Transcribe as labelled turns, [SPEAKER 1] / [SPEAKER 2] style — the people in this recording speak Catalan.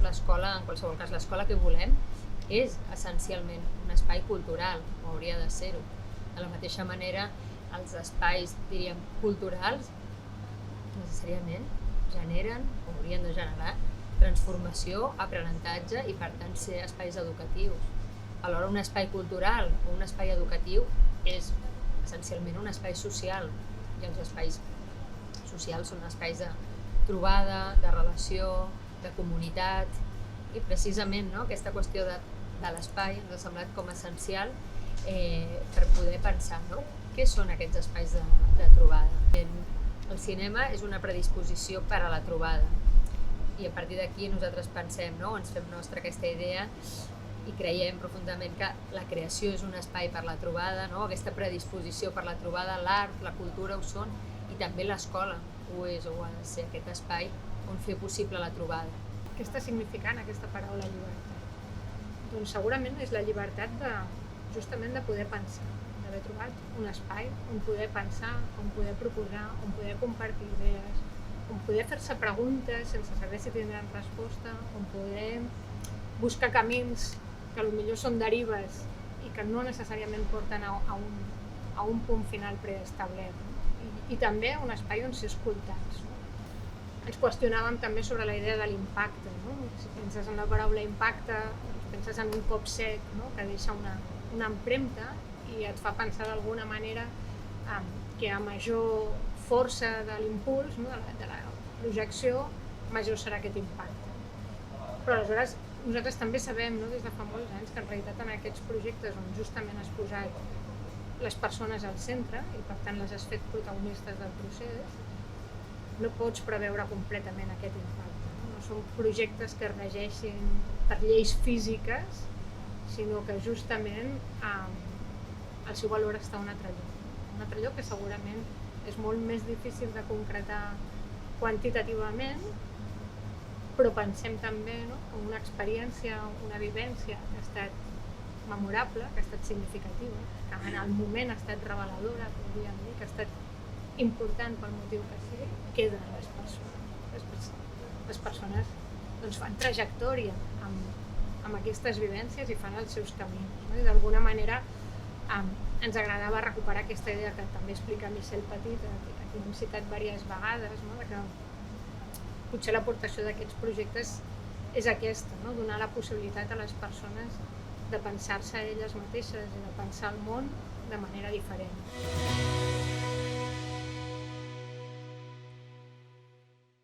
[SPEAKER 1] l'escola, en qualsevol cas l'escola que volem, és essencialment un espai cultural, o hauria de ser-ho. De la mateixa manera, els espais, diríem, culturals, necessàriament generen, o haurien de generar, transformació, aprenentatge i, per tant, ser espais educatius. Alhora, un espai cultural o un espai educatiu és essencialment un espai social, i els espais socials són espais de trobada, de relació, de comunitat, i precisament aquesta qüestió de l'espai ens ha semblat com essencial per poder pensar què són aquests espais de trobada. El cinema és una predisposició per a la trobada, i a partir d'aquí nosaltres pensem, ens fem nostra aquesta idea i creiem profundament que la creació és un espai per la trobada, aquesta predisposició per la trobada, l'art, la cultura ho són, i també l'escola ho és o ha de ser aquest espai on fer possible la trobada.
[SPEAKER 2] Què està significant aquesta paraula llibertat? Doncs segurament és la llibertat justament de poder pensar, d'haver trobat un espai on poder pensar, on poder proposar, on poder compartir idees, on poder fer-se preguntes sense saber si tindran resposta, on poder buscar camins que potser són derives i que no necessàriament porten a un punt final preestablert. I també un espai on ser escoltats. Ens qüestionàvem també sobre la idea de l'impacte. Si penses en la paraula impacte, penses en un cop sec que deixa una empremta i et fa pensar d'alguna manera que a major força de l'impuls, de la projecció, major serà aquest impacte. Però aleshores nosaltres també sabem des de fa molts anys que en realitat en aquests projectes on justament has posat les persones al centre i per tant les has fet protagonistes del procés, no pots preveure completament aquest impacte. No són projectes que es regeixin per lleis físiques, sinó que justament el seu valor està a un altre lloc. Un altre lloc que segurament és molt més difícil de concretar quantitativament, però pensem també que una experiència, una vivència que ha estat memorable, que ha estat significativa, que en el moment ha estat reveladora, podríem dir, que ha estat important pel motiu que sigui, queda en les persones. Les persones fan trajectòria amb aquestes vivències i fan els seus camins. I d'alguna manera ens agradava recuperar aquesta idea que també explica Michel Petit, que hem citat diverses vegades, que potser l'aportació d'aquests projectes és aquesta, donar la possibilitat a les persones de pensar-se a elles mateixes i de pensar el món de manera diferent.